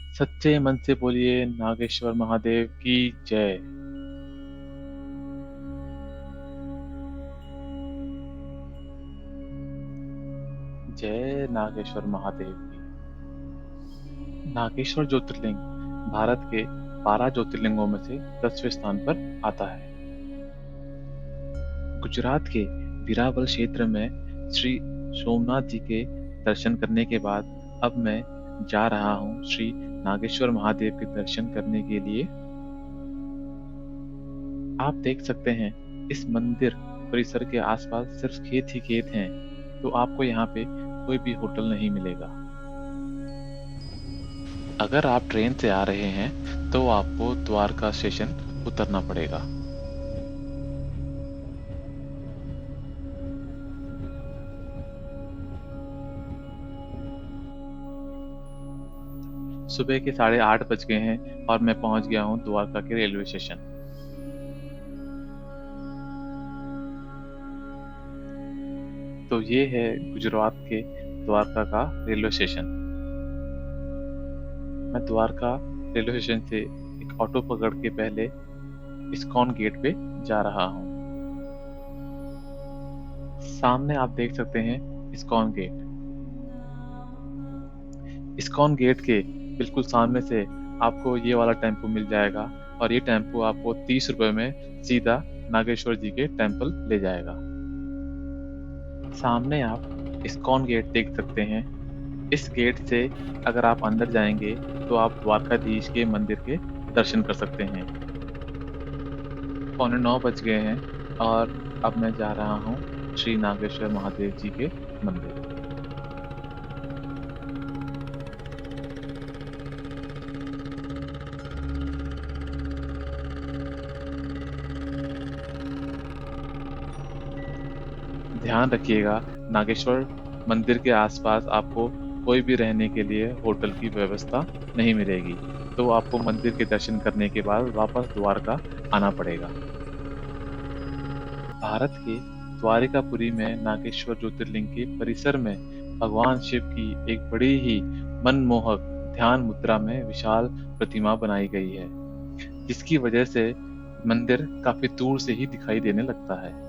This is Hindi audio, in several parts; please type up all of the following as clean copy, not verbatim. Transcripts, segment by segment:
सच्चे मन से बोलिए नागेश्वर महादेव की जय। जय नागेश्वर महादेव की। नागेश्वर ज्योतिर्लिंग भारत के 12 ज्योतिर्लिंगों में से 10वें स्थान पर आता है। गुजरात के वीरावल क्षेत्र में श्री सोमनाथ जी के दर्शन करने के बाद अब मैं जा रहा हूँ श्री नागेश्वर महादेव के दर्शन करने के लिए। आप देख सकते हैं इस मंदिर परिसर के आसपास सिर्फ खेत ही खेत हैं, तो आपको यहाँ पे कोई भी होटल नहीं मिलेगा। अगर आप ट्रेन से आ रहे हैं तो आपको द्वारका स्टेशन उतरना पड़ेगा। सुबह के 8:30 बज गए हैं और मैं पहुंच गया हूं द्वारका के रेलवे स्टेशन। तो ये है गुजरात के द्वारका का रेलवे स्टेशन। मैं द्वारका रेलवे स्टेशन से एक ऑटो पकड़ के पहले इस्कॉन गेट पे जा रहा हूँ। सामने आप देख सकते हैं इस्कॉन गेट। इस्कॉन गेट के बिल्कुल सामने से आपको ये वाला टेम्पो मिल जाएगा और ये टेम्पो आपको 30 रुपए में सीधा नागेश्वर जी के टेम्पल ले जाएगा। सामने आप इस्कॉन गेट देख सकते हैं। इस गेट से अगर आप अंदर जाएंगे तो आप द्वारकाधीश के मंदिर के दर्शन कर सकते हैं। 9:15 बज गए हैं और अब मैं जा रहा हूँ श्री नागेश्वर महादेव जी के मंदिर। ध्यान रखिएगा, नागेश्वर मंदिर के आसपास आपको कोई भी रहने के लिए होटल की व्यवस्था नहीं मिलेगी, तो आपको मंदिर के दर्शन करने के बाद वापस द्वारका आना पड़ेगा। भारत के द्वारिकापुरी में नागेश्वर ज्योतिर्लिंग के परिसर में भगवान शिव की एक बड़ी ही मनमोहक ध्यान मुद्रा में विशाल प्रतिमा बनाई गई है, जिसकी वजह से मंदिर काफी दूर से ही दिखाई देने लगता है।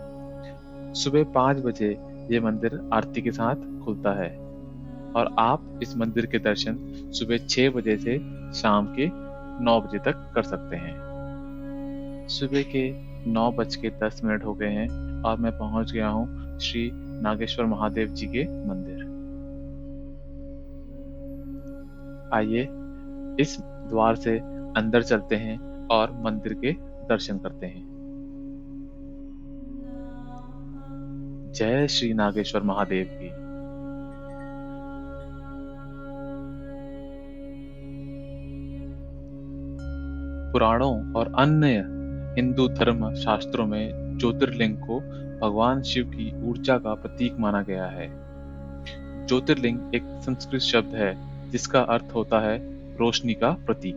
सुबह 5 बजे ये मंदिर आरती के साथ खुलता है और आप इस मंदिर के दर्शन सुबह 6 बजे से शाम के 9 बजे तक कर सकते हैं। सुबह के 9:10 हो गए हैं और मैं पहुंच गया हूं श्री नागेश्वर महादेव जी के मंदिर। आइए इस द्वार से अंदर चलते हैं और मंदिर के दर्शन करते हैं। जय श्री नागेश्वर महादेव की। पुराणों और अन्य हिंदू धर्म शास्त्रों में ज्योतिर्लिंग को भगवान शिव की ऊर्जा का प्रतीक माना गया है। ज्योतिर्लिंग एक संस्कृत शब्द है जिसका अर्थ होता है रोशनी का प्रतीक।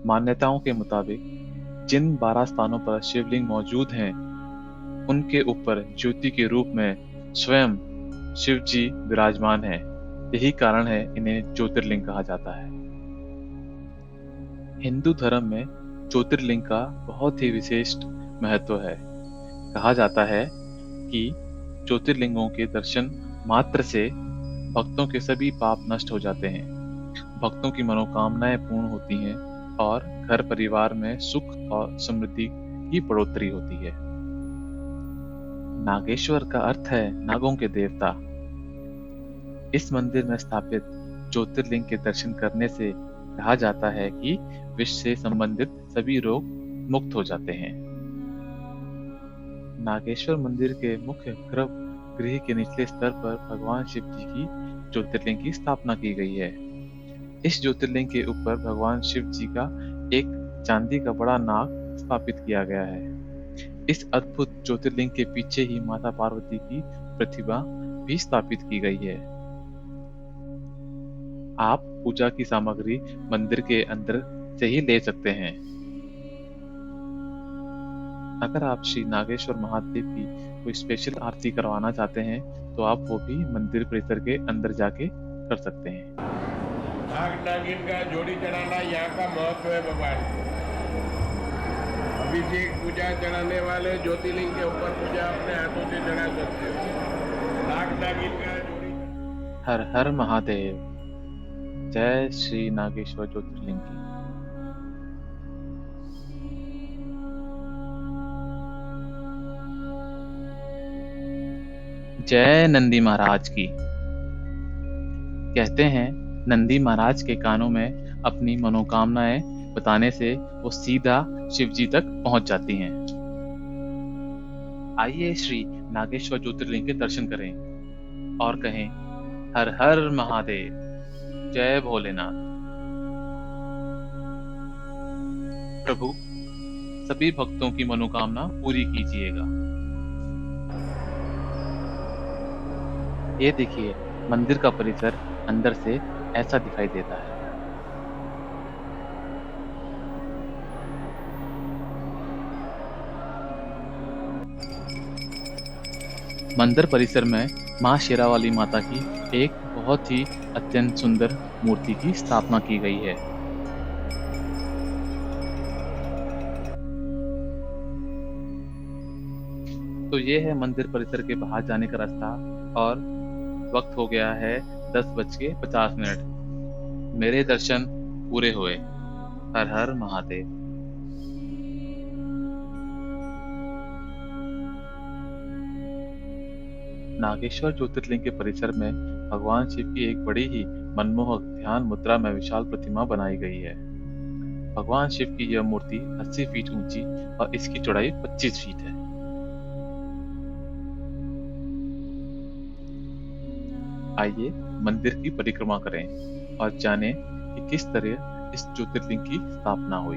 मान्यताओं के मुताबिक जिन 12 स्थानों पर शिवलिंग मौजूद हैं, उनके ऊपर ज्योति के रूप में स्वयं शिव जी विराजमान हैं। यही कारण है इन्हें ज्योतिर्लिंग कहा जाता है। हिंदू धर्म में ज्योतिर्लिंग का बहुत ही विशिष्ट महत्व है। कहा जाता है कि ज्योतिर्लिंगों के दर्शन मात्र से भक्तों के सभी पाप नष्ट हो जाते हैं, भक्तों की मनोकामनाएं पूर्ण होती हैं और घर परिवार में सुख और समृद्धि की बढ़ोतरी होती है। नागेश्वर का अर्थ है नागों के देवता। इस मंदिर में स्थापित ज्योतिर्लिंग के दर्शन करने से कहा जाता है कि विष से संबंधित सभी रोग मुक्त हो जाते हैं। नागेश्वर मंदिर के मुख्य गर्भगृह के निचले स्तर पर भगवान शिव जी की ज्योतिर्लिंग की स्थापना की गई है। इस ज्योतिर्लिंग के ऊपर भगवान शिव जी का एक चांदी का बड़ा नाग स्थापित किया गया है। इस अद्भुत ज्योतिर्लिंग के पीछे ही माता पार्वती की प्रतिमा भी स्थापित की गई है। आप पूजा की सामग्री मंदिर के अंदर से ही ले सकते हैं। अगर आप श्री नागेश्वर महादेव की कोई स्पेशल आरती करवाना चाहते हैं तो आप वो भी मंदिर परिसर के अंदर जाके कर सकते हैं। नाग नागिन का जोड़ी चढ़ाना यहाँ का महत्व है भगवान को। अभिषेक पूजा चढ़ाने वाले ज्योतिर्लिंग के ऊपर पूजा अपने हाथों से चढ़ा सकते हो। नाग नागिन का जोड़ी। हर हर महादेव। जय श्री नागेश्वर ज्योतिर्लिंग की। जय नंदी महाराज की। कहते हैं नंदी महाराज के कानों में अपनी मनोकामनाएं बताने से वो सीधा शिव जी तक पहुंच जाती हैं। आइए श्री नागेश्वर ज्योतिर्लिंग के दर्शन करें और कहें हर हर महादेव, जय भोलेनाथ। प्रभु सभी भक्तों की मनोकामना पूरी कीजिएगा। ये देखिए मंदिर का परिसर अंदर से ऐसा दिखाई देता है। मंदिर परिसर में मां शेरावाली माता की एक बहुत ही अत्यंत सुंदर मूर्ति की स्थापना की गई है। तो ये है मंदिर परिसर के बाहर जाने का रास्ता और वक्त हो गया है 10:50। मेरे दर्शन पूरे हुए। हर हर महादेव। नागेश्वर ज्योतिर्लिंग के परिसर में भगवान शिव की एक बड़ी ही मनमोहक ध्यान मुद्रा में विशाल प्रतिमा बनाई गई है। भगवान शिव की यह मूर्ति 80 फीट ऊंची और इसकी चौड़ाई 25 फीट है। आइए मंदिर की परिक्रमा करें और जानें कि किस तरह इस ज्योतिर्लिंग की स्थापना हुई।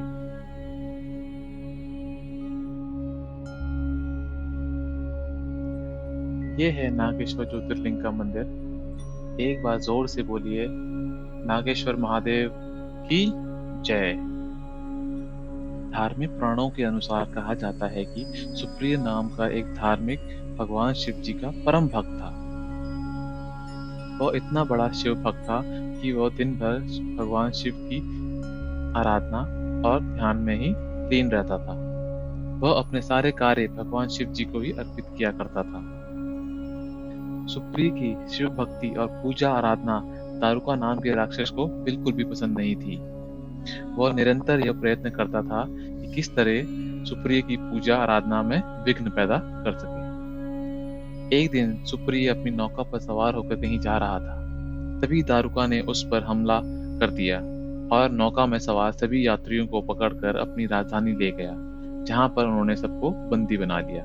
ये है नागेश्वर ज्योतिर्लिंग का मंदिर। एक बार जोर से बोलिए नागेश्वर महादेव की जय। धार्मिक पुराणों के अनुसार कहा जाता है कि सुप्रिय नाम का एक धार्मिक भगवान शिव जी का परम भक्त था। वह इतना बड़ा शिव भक्त था कि वह दिन भर भगवान शिव की आराधना और ध्यान में ही लीन रहता था। वह अपने सारे कार्य भगवान शिव जी को ही अर्पित किया करता था। सुप्रिय की शिव भक्ति और पूजा आराधना दारुका नाम के राक्षस को बिल्कुल भी पसंद नहीं थी। वह निरंतर यह प्रयत्न करता था कि किस तरह सुप्रिय की पूजा आराधना में विघ्न पैदा कर सके। एक दिन सुप्रिय अपनी नौका पर सवार होकर कहीं जा रहा था। तभी दारुका ने उस पर हमला कर दिया और नौका में सवार सभी यात्रियों को पकड़कर अपनी राजधानी ले गया, जहां पर उन्होंने सबको बंदी बना लिया।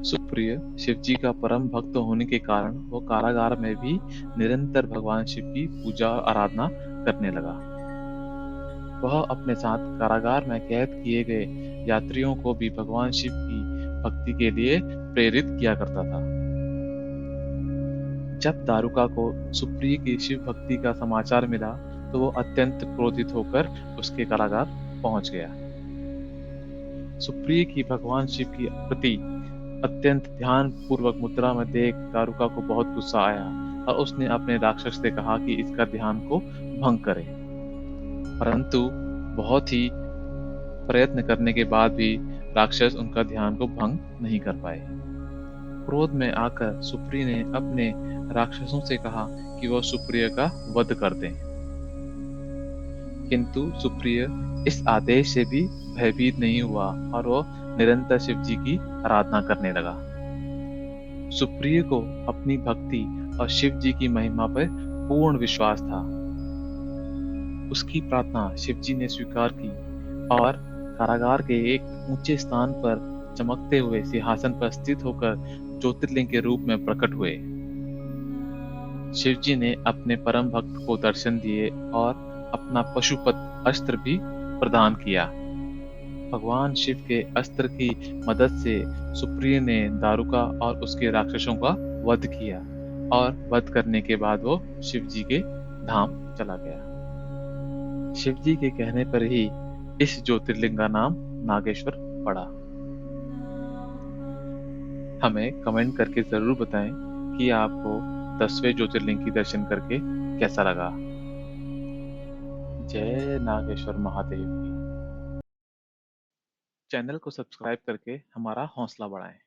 सुप्रिय शिव जी का परम भक्त होने के कारण वो कारागार में भी निरंतर भगवान शिव की पूजा आराधना करने लगा। वह अपने साथ कारागार में कैद किए गए यात्रियों को भी भगवान शिव की भक्ति के लिए प्रेरित किया करता था। जब दारुका को सुप्रिय की शिव भक्ति का समाचार मिला तो वो अत्यंत क्रोधित होकर उसके कारागार पहुंच गया। सुप्रिय की भगवान शिव की प्रति अत्यंत ध्यान पूर्वक मुद्रा में देख दारुका को बहुत गुस्सा आया और उसने अपने राक्षस से कहा कि इसका ध्यान को भंग करे। परंतु बहुत ही प्रयत्न करने के बाद भी राक्षस उनका ध्यान को भंग नहीं कर पाए। क्रोध में आकर सुप्रिय ने अपने राक्षसों से कहा कि वह सुप्रिय का वध कर दें। किंतु सुप्रिय इस आदेश से भी भयभीत नहीं हुआ और वह निरंतर शिव जी की आराधना करने लगा। सुप्रिय को अपनी भक्ति और शिव जी की महिमा पर पूर्ण विश्वास था। उसकी प्रार्थना शिव जी ने स्वीकार की और कारागार के एक ऊंचे स्थान पर चमकते हुए सिंहासन पर स्थित होकर ज्योतिर्लिंग के रूप में प्रकट हुए। शिव जी ने अपने परम भक्त को दर्शन दिए और अपना पशुपत अस्त्र भी प्रदान किया। भगवान शिव के अस्त्र की मदद से सुप्रिय ने दारुका और उसके राक्षसों का वध किया और वध करने के बाद वो शिव जी के धाम चला गया। शिव जी के कहने पर ही इस ज्योतिर्लिंग का नाम नागेश्वर पड़ा। हमें कमेंट करके जरूर बताएं कि आपको 10वें ज्योतिर्लिंग की दर्शन करके कैसा लगा। जय नागेश्वर महादेव की। चैनल को सब्सक्राइब करके हमारा हौसला बढ़ाएं।